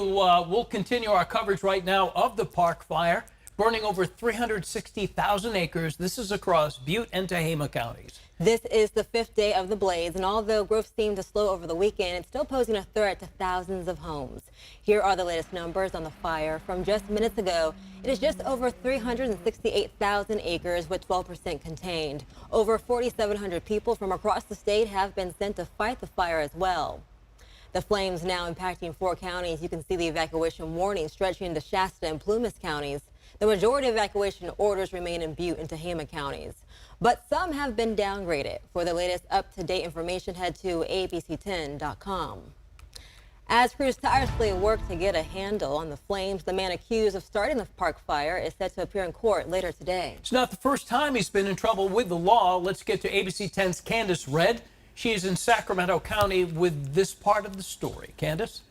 We'll continue our coverage right now of the park fire, burning over 360,000 acres. This is across Butte and Tehama counties. This is the 5th day of the blaze, and although growth seemed to slow over the weekend, it's still posing a threat to thousands of homes. Here are the latest numbers on the fire. From just minutes ago, it is just over 368,000 acres with 12% contained. Over 4,700 people from across the state have been sent to fight the fire as well. The flames now impacting 4 counties. You can see the evacuation warning stretching into Shasta and Plumas counties. The majority of evacuation orders remain in Butte and Tehama counties, but some have been downgraded. For the latest up-to-date information, head to abc10.com. As crews tirelessly work to get a handle on the flames, the man accused of starting the park fire is set to appear in court later today. It's not the first time he's been in trouble with the law. Let's get to ABC 10's Candace Red. She is in Sacramento County with this part of the story. Candace?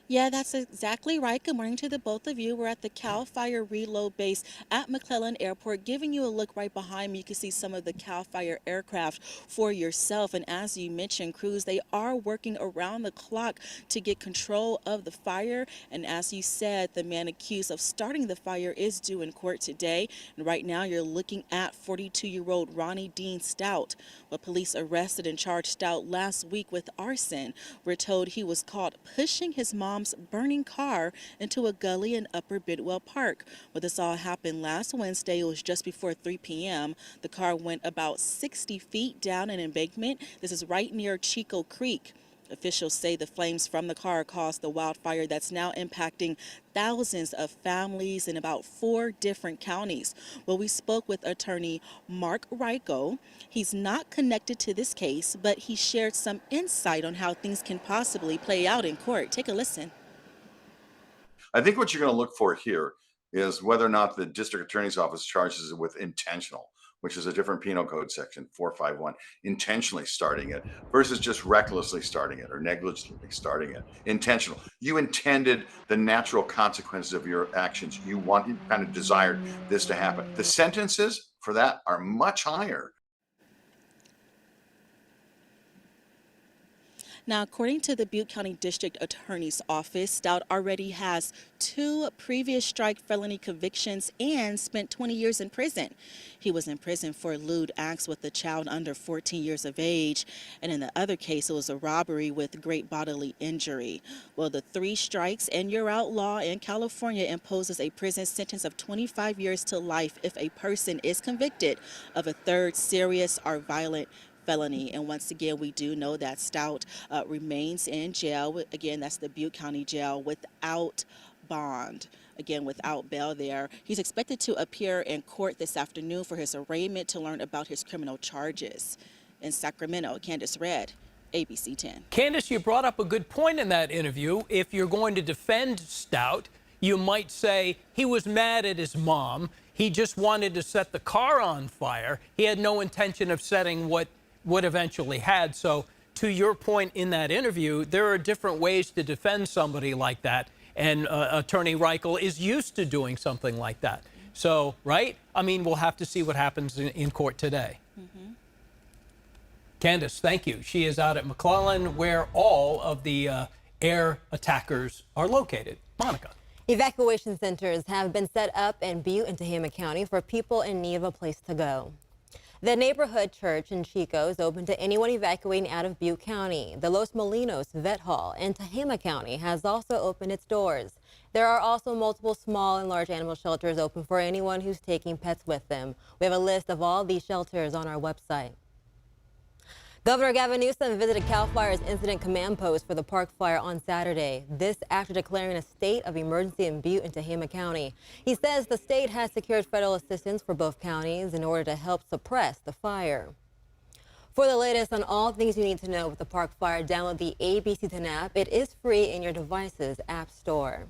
Yeah, that's exactly right. Good morning to the both of you. We're at the CAL FIRE reload base at McClellan Airport. Giving you a look right behind me, you can see some of the CAL FIRE aircraft for yourself. And as you mentioned, crews, they are working around the clock to get control of the fire. And as you said, the man accused of starting the fire is due in court today. And right now you're looking at 42-year-old Ronnie Dean Stout. Well, police arrested and charged Stout last week with arson. We're told he was caught pushing his mom's burning car into a gully in Upper Bidwell Park. Well, this all happened last Wednesday. It was just before 3 p.m. The car went about 60 feet down an embankment. This is right near Chico Creek. Officials say the flames from the car caused the wildfire that's now impacting thousands of families in about 4 different counties. Well, we spoke with attorney Mark Ryko. He's not connected to this case, but he shared some insight on how things can possibly play out in court. Take a listen. I think what you're going to look for here is whether or not the district attorney's office charges it with intentional, which is a different penal code section, 451, intentionally starting it versus just recklessly starting it or negligently starting it. Intentional. You intended the natural consequences of your actions. You kind of desired this to happen. The sentences for that are much higher. Now, according to the Butte County District Attorney's Office, Stout already has 2 previous strike felony convictions and spent 20 years in prison. He was in prison for lewd acts with a child under 14 years of age, and in the other case, it was a robbery with great bodily injury. Well, the 3 strikes and you're out law in California imposes a prison sentence of 25 years to life if a person is convicted of a 3rd serious or violent felony. And once again, we do know that Stout remains in jail. Again, that's the Butte County Jail without bond. Again, without bail there. He's expected to appear in court this afternoon for his arraignment to learn about his criminal charges. In Sacramento, Candace Red, ABC 10. Candace, you brought up a good point in that interview. If you're going to defend Stout, you might say he was mad at his mom. He just wanted to set the car on fire. He had no intention of setting what eventually had. So to your point in that interview, there are different ways to defend somebody like that. And Attorney Reichel is used to doing something like that. So, right? I mean, we'll have to see what happens in court today. Candace, thank you. She is out at McClellan, where all of the air attackers are located. Monica. Evacuation centers have been set up in Butte and Tehama County for people in need of a place to go. The neighborhood church in Chico is open to anyone evacuating out of Butte County. The Los Molinos Vet Hall in Tehama County has also opened its doors. There are also multiple small and large animal shelters open for anyone who's taking pets with them. We have a list of all these shelters on our website. Governor Gavin Newsom visited CAL FIRE's incident command post for the park fire on Saturday. This after declaring a state of emergency in Butte and Tehama County. He says the state has secured federal assistance for both counties in order to help suppress the fire. For the latest on all things you need to know with the park fire, download the ABC 10 app. It is free in your device's app store.